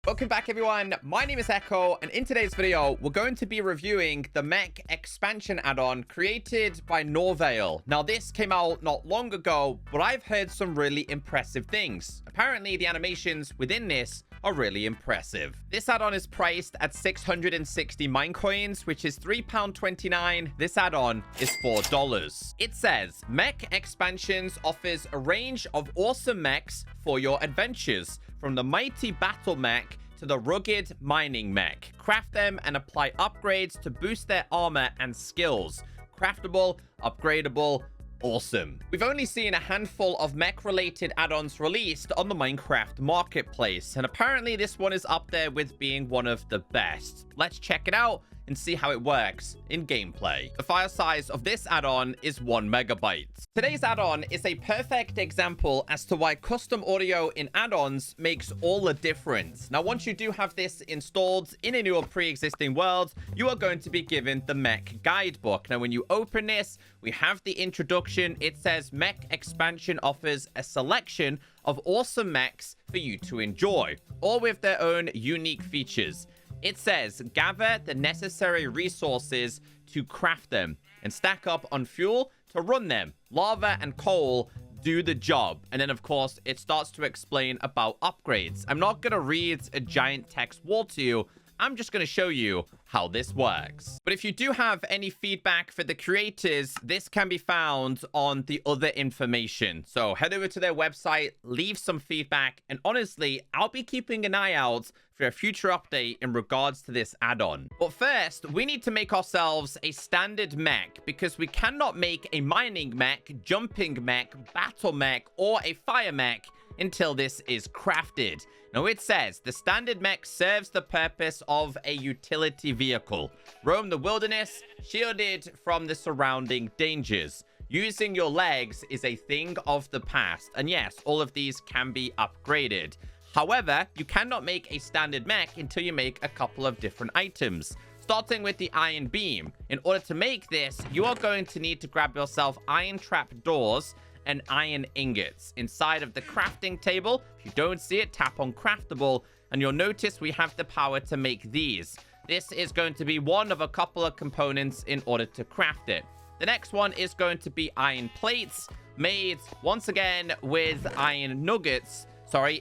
Welcome back, everyone. My name is Echo, and in today's video, we're going to be reviewing the Mech Expansion add-on created by Norvale. Now, this came out not long ago, but I've heard some really impressive things. Apparently, the animations within this are really impressive. This add-on is priced at 660 Minecoins, which is £3.29. This add-on is $4. It says, Mech Expansions offers a range of awesome mechs for your adventures, from the mighty battle mech to the rugged mining mech. Craft them and apply upgrades to boost their armor and skills. Craftable, upgradeable, awesome. We've only seen a handful of mech-related add-ons released on the Minecraft marketplace, and apparently this one is up there with being one of the best. Let's check it out and see how it works in gameplay. The file size of this add-on is 1 megabyte. Today's add-on is a perfect example as to why custom audio in add-ons makes all the difference. Now, once you do have this installed in a new or pre-existing world, you are going to be given the Mech guidebook. Now, when you open this, we have the introduction. It says Mech Expansion offers a selection of awesome mechs for you to enjoy, all with their own unique features. It says, gather the necessary resources to craft them and stack up on fuel to run them. Lava and coal do the job. And then, of course, it starts to explain about upgrades. I'm not going to read a giant text wall to you. I'm just going to show you how this works. But if you do have any feedback for the creators, this can be found on the other information. So head over to their website, leave some feedback, and honestly, I'll be keeping an eye out for a future update in regards to this add-on. But first, we need to make ourselves a standard mech, because we cannot make a mining mech, jumping mech, battle mech, or a fire mech until this is crafted. Now, it says the standard mech serves the purpose of a utility vehicle. Roam the wilderness, shielded from the surrounding dangers. Using your legs is a thing of the past. And yes, all of these can be upgraded. However, you cannot make a standard mech until you make a couple of different items. Starting with the iron beam. In order to make this, you are going to need to grab yourself iron trap doors and iron ingots inside of the crafting table. If you don't see it, tap on Craftable, and you'll notice we have the power to make these. This is going to be one of a couple of components in order to craft it. The next one is going to be iron plates, made once again with iron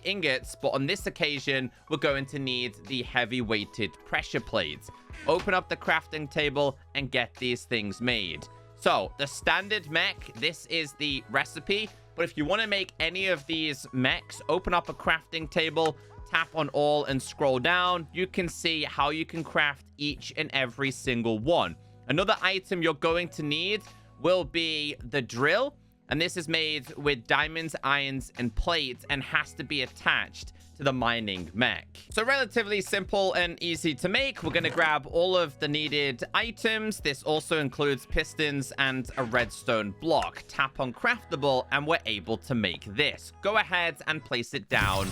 ingots, but on this occasion, we're going to need the heavy-weighted pressure plates. Open up the crafting table and get these things made. So, the standard mech, this is the recipe, but if you want to make any of these mechs, open up a crafting table, tap on all and scroll down. You can see how you can craft each and every single one. Another item you're going to need will be the drill, and this is made with diamonds, irons, and plates, and has to be attached to the mining mech. So relatively simple and easy to make. We're going to grab all of the needed items. This also includes pistons and a redstone block. Tap on Craftable and we're able to make this. Go ahead and place it down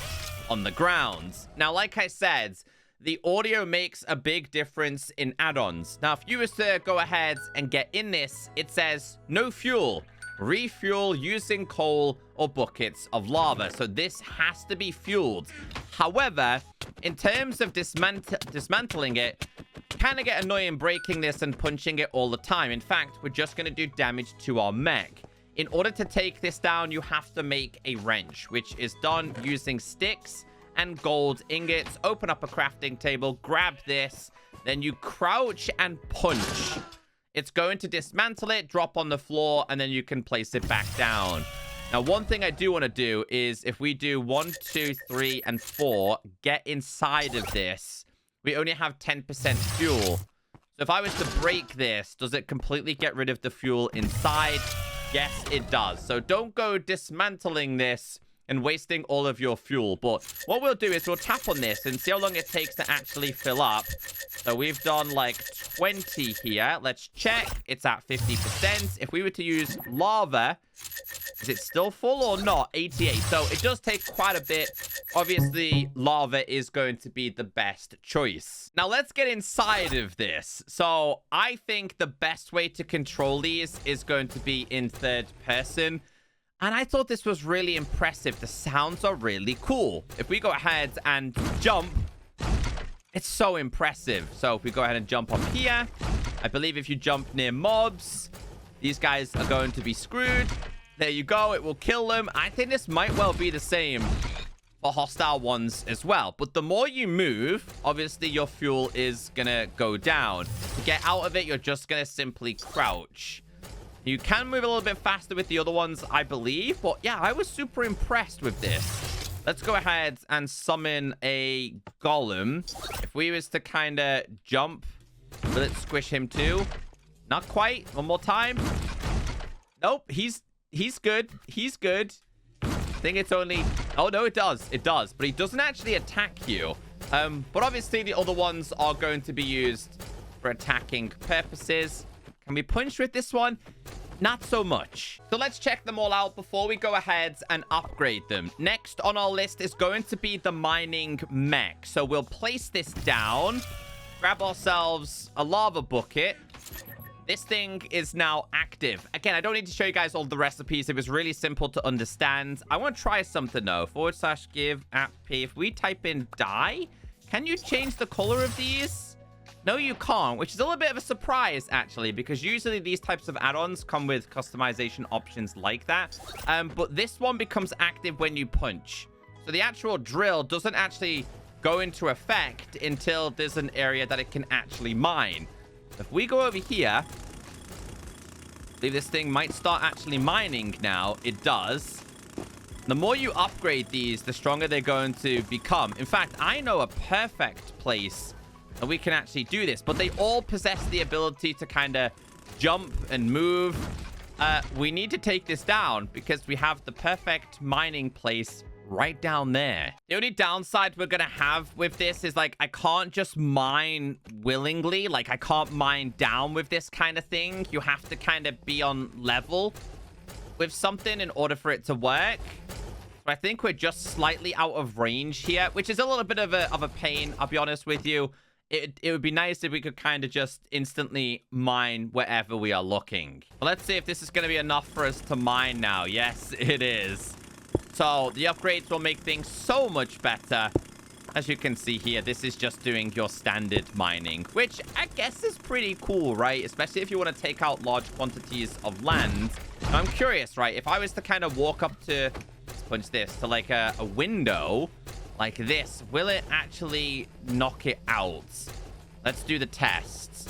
on the ground. Now, like I said, the audio makes a big difference in add-ons. Now, if you were to go ahead and get in this, it says no fuel. Refuel using coal or buckets of lava. So this has to be fueled. However, in terms of dismantling it, kind of get annoying breaking this and punching it all the time. In fact, we're just going to do damage to our mech. In order to take this down, you have to make a wrench, which is done using sticks and gold ingots. Open up a crafting table, grab this, then you crouch and punch. It's going to dismantle it, drop on the floor, and then you can place it back down. Now, one thing I do want to do is if we do 1, 2, 3, and 4, get inside of this, we only have 10% fuel. So if I was to break this, does it completely get rid of the fuel inside? Yes, it does. So don't go dismantling this and wasting all of your fuel. But what we'll do is we'll tap on this and see how long it takes to actually fill up. So we've done like 20 here. Let's check. It's at 50%. If we were to use lava, is it still full or not? 88. So it does take quite a bit. Obviously, lava is going to be the best choice. Now, let's get inside of this. So I think the best way to control these is going to be in third person. And I thought this was really impressive. The sounds are really cool. If we go ahead and jump, It's so impressive. So if we go ahead and jump up here, I believe if you jump near mobs, these guys are going to be screwed. There you go. It will kill them. I think this might well be the same for hostile ones as well. But the more you move, obviously your fuel is going to go down. To get out of it, you're just going to simply crouch. You can move a little bit faster with the other ones, I believe. But yeah, I was super impressed with this. Let's go ahead and summon a golem. If we was to kind of jump, will it squish him too? Not quite. One more time. Nope. He's good. He's good. I think it's only... Oh, no, it does. It does. But he doesn't actually attack you. But obviously, the other ones are going to be used for attacking purposes. Can we punch with this one? Not so much. So let's check them all out before we go ahead and upgrade them. Next on our list is going to be the mining mech. So we'll place this down, grab ourselves a lava bucket. This thing is now active. Again, I don't need to show you guys all the recipes. It was really simple to understand. I want to try something though. /give app p. If we type in dye, can you change the color of these? No, you can't, which is a little bit of a surprise, actually, because usually these types of add-ons come with customization options like that. But this one becomes active when you punch. So the actual drill doesn't actually go into effect until there's an area that it can actually mine. If we go over here, I believe this thing might start actually mining now. It does. The more you upgrade these, the stronger they're going to become. In fact, I know a perfect place and we can actually do this, but they all possess the ability to kind of jump and move. We need to take this down because we have the perfect mining place right down there. The only downside we're gonna have with this is, like, I can't just mine willingly. Like, I can't mine down with this kind of thing. You have to kind of be on level with something in order for it to work. So I think we're just slightly out of range here, which is a little bit of a pain, I'll be honest with you. It would be nice if we could kind of just instantly mine wherever we are looking. Well, let's see if this is going to be enough for us to mine now. Yes, it is. So the upgrades will make things so much better. As you can see here, this is just doing your standard mining, which I guess is pretty cool, right? Especially if you want to take out large quantities of land. Now, I'm curious, right? If I was to kind of walk up to, let's punch this, to like a window like this, will it actually knock it out? Let's do the tests.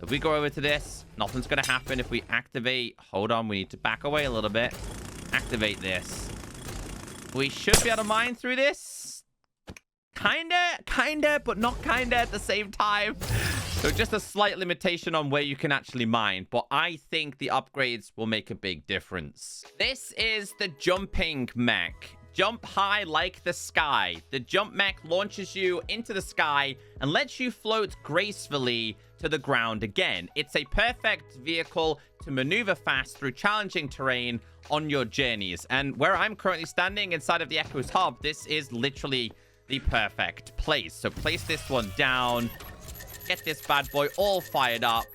If we go over to this, nothing's going to happen. If we activate, hold on, we need to back away a little bit. Activate this. We should be able to mine through this. Kinda, but not kinda at the same time. So just a slight limitation on where you can actually mine. But I think the upgrades will make a big difference. This is the jumping mech. Jump high like the sky. The jump mech launches you into the sky and lets you float gracefully to the ground again. It's a perfect vehicle to maneuver fast through challenging terrain on your journeys. And where I'm currently standing inside of the Echo's hub, this is literally the perfect place. So place this one down. Get this bad boy all fired up.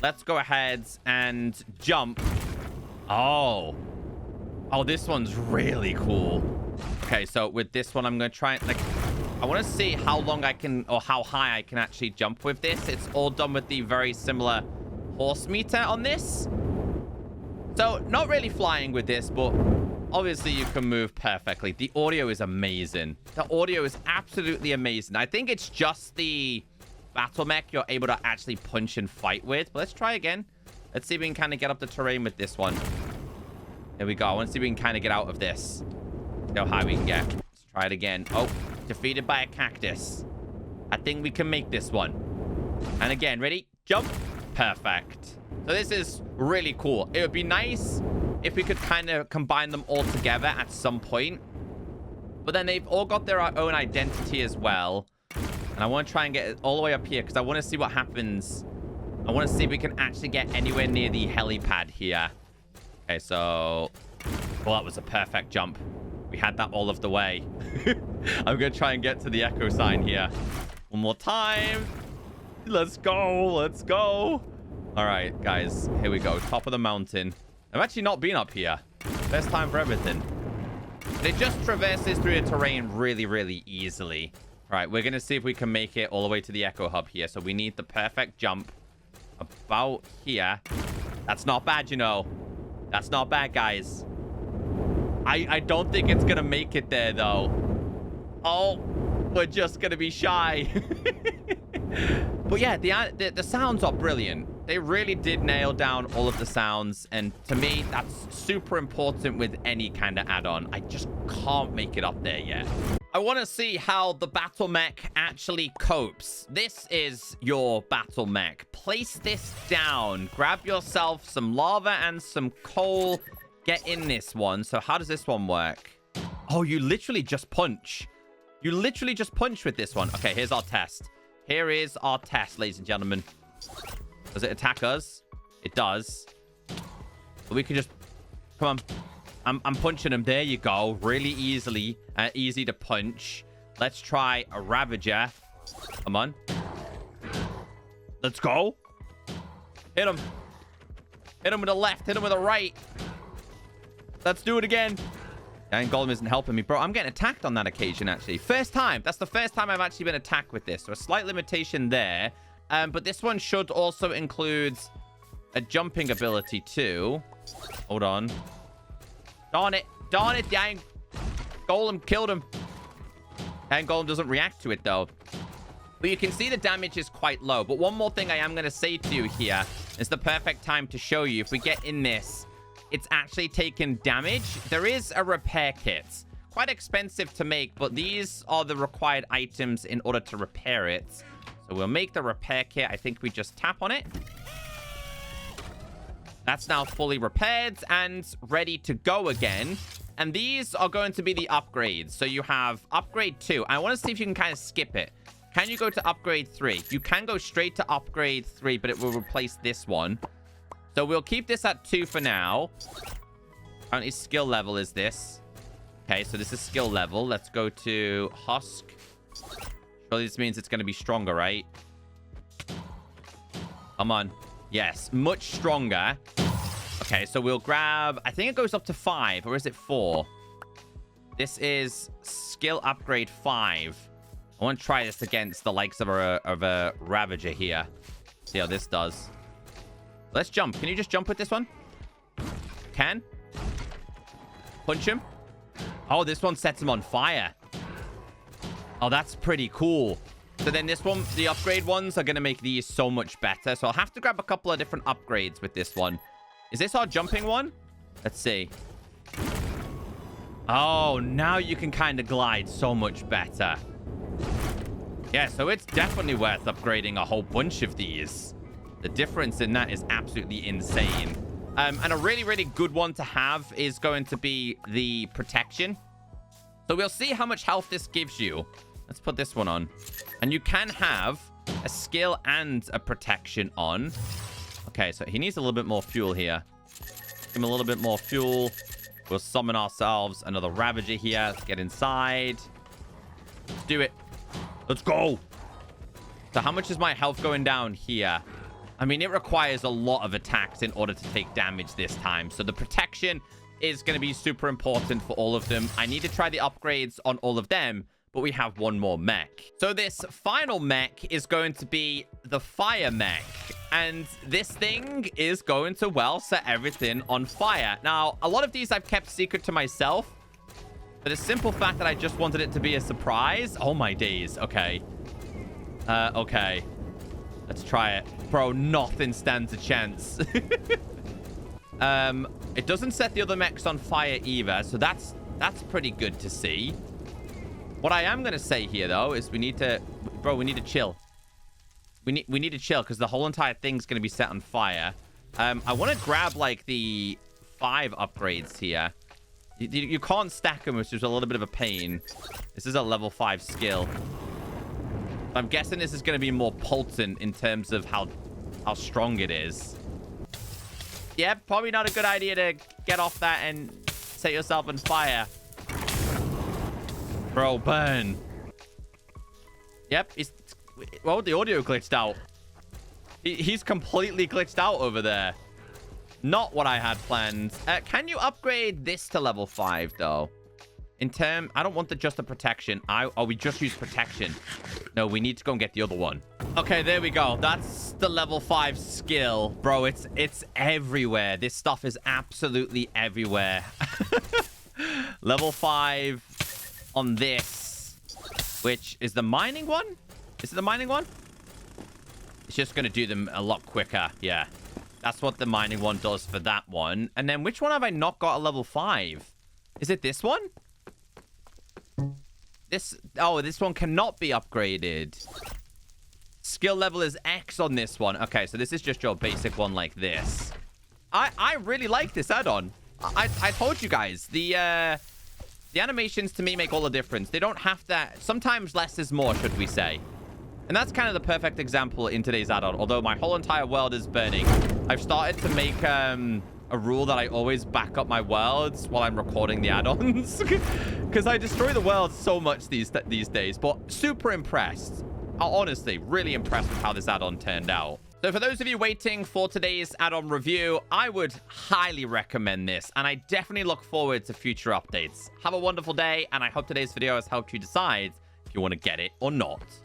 Let's go ahead and jump. Oh, this one's really cool. Okay, so with this one, I'm going to try, like, I want to see how long I can, or how high I can actually jump with this. It's all done with the very similar horse meter on this. So not really flying with this, but obviously you can move perfectly. The audio is amazing. The audio is absolutely amazing. I think it's just the battle mech you're able to actually punch and fight with. But let's try again. Let's see if we can kind of get up the terrain with this one. There we go. I want to see if we can kind of get out of this. See how high we can get. Let's try it again. Oh, defeated by a cactus. I think we can make this one. And again, ready? Jump. Perfect. So this is really cool. It would be nice if we could kind of combine them all together at some point. But then they've all got their own identity as well. And I want to try and get it all the way up here because I want to see what happens. I want to see if we can actually get anywhere near the helipad here. Okay, so... well, that was a perfect jump. We had that all of the way. I'm going to try and get to the echo sign here. One more time. Let's go. Let's go. All right, guys. Here we go. Top of the mountain. I've actually not been up here. Best time for everything. It just traverses through the terrain really, really easily. All right, we're going to see if we can make it all the way to the Echo Hub here. So we need the perfect jump about here. That's not bad, you know. That's not bad, guys. I don't think it's going to make it there, though. Oh, we're just going to be shy. But yeah, the sounds are brilliant. They really did nail down all of the sounds. And to me, that's super important with any kind of add-on. I just can't make it up there yet. I want to see how the battle mech actually copes. This is your battle mech. Place this down. Grab yourself some lava and some coal. Get in this one. So how does this one work? Oh, you literally just punch. You literally just punch with this one. Okay, here's our test. Here is our test, ladies and gentlemen. Does it attack us? It does. But we can just... Come on. I'm punching him. There you go. Really easily. Easy to punch. Let's try a Ravager. Come on. Let's go. Hit him. Hit him with the left. Hit him with the right. Let's do it again. And Golem isn't helping me. Bro, I'm getting attacked on that occasion, actually. First time. That's the first time I've actually been attacked with this. So a slight limitation there. But this one should also include a jumping ability, too. Hold on. Darn it. Darn it. Dang. Golem killed him. And Golem doesn't react to it, though. But you can see the damage is quite low. But one more thing I am going to say to you here is the perfect time to show you. If we get in this... It's actually taken damage. There is a repair kit. Quite expensive to make, but these are the required items in order to repair it. So we'll make the repair kit. I think we just tap on it. That's now fully repaired and ready to go again. And these are going to be the upgrades. So you have upgrade 2. I want to see if you can kind of skip it. Can you go to upgrade 3? You can go straight to upgrade 3, but it will replace this one. So we'll keep this at 2 for now. Apparently skill level is this. Okay, so this is skill level. Let's go to Husk. Surely this means it's going to be stronger, right? Come on. Yes, much stronger. Okay, so we'll grab... I think it goes up to 5, or is it 4? This is skill upgrade 5. I want to try this against the likes of a Ravager here. See how this does. Let's jump. Can you just jump with this one? Can. Punch him. Oh, this one sets him on fire. Oh, that's pretty cool. So then this one, the upgrade ones are going to make these so much better. So I'll have to grab a couple of different upgrades with this one. Is this our jumping one? Let's see. Oh, now you can kind of glide so much better. Yeah, so it's definitely worth upgrading a whole bunch of these. The difference in that is absolutely insane. And a really, really good one to have is going to be the protection. So we'll see how much health this gives you. Let's put this one on. And you can have a skill and a protection on. Okay, so he needs a little bit more fuel here. Give him a little bit more fuel. We'll summon ourselves another Ravager here. Let's get inside. Let's do it. Let's go. So how much is my health going down here? I mean, it requires a lot of attacks in order to take damage this time. So the protection is going to be super important for all of them. I need to try the upgrades on all of them, but we have one more mech. So this final mech is going to be the fire mech. And this thing is going to, well, set everything on fire. Now, a lot of these I've kept secret to myself. For the simple fact that I just wanted it to be a surprise. Oh, my days. Okay. Okay. Let's try it. Bro, nothing stands a chance. It doesn't set the other mechs on fire either, so that's pretty good to see. What I am going to say here, though, is we need to... Bro, we need to chill. We need to chill, because the whole entire thing's going to be set on fire. I want to grab, like, the 5 upgrades here. You can't stack them, which is a little bit of a pain. This is a level 5 skill. I'm guessing this is going to be more potent in terms of how strong it is. Yeah, probably not a good idea to get off that and set yourself on fire. Bro, burn. Yep, well, the audio glitched out. He's completely glitched out over there. Not what I had planned. Can you upgrade this to level 5, though? I don't want just the protection. We just use protection. No, we need to go and get the other one. Okay, there we go. That's the level 5 skill. Bro, it's everywhere. This stuff is absolutely everywhere. Level 5 on this, which is the mining one. Is it the mining one? It's just going to do them a lot quicker. Yeah, that's what the mining one does for that one. And then which one have I not got a level 5? Is it this one? This one cannot be upgraded. Skill level is X on this one. Okay, so this is just your basic one like this. I really like this add-on. I told you guys, the animations to me make all the difference. They don't have to... Sometimes less is more, should we say. And that's kind of the perfect example in today's add-on. Although my whole entire world is burning, I've started to make a rule that I always back up my worlds while I'm recording the add-ons. Because I destroy the world so much these days. But super impressed. Honestly, really impressed with how this add-on turned out. So for those of you waiting for today's add-on review, I would highly recommend this. And I definitely look forward to future updates. Have a wonderful day. And I hope today's video has helped you decide if you want to get it or not.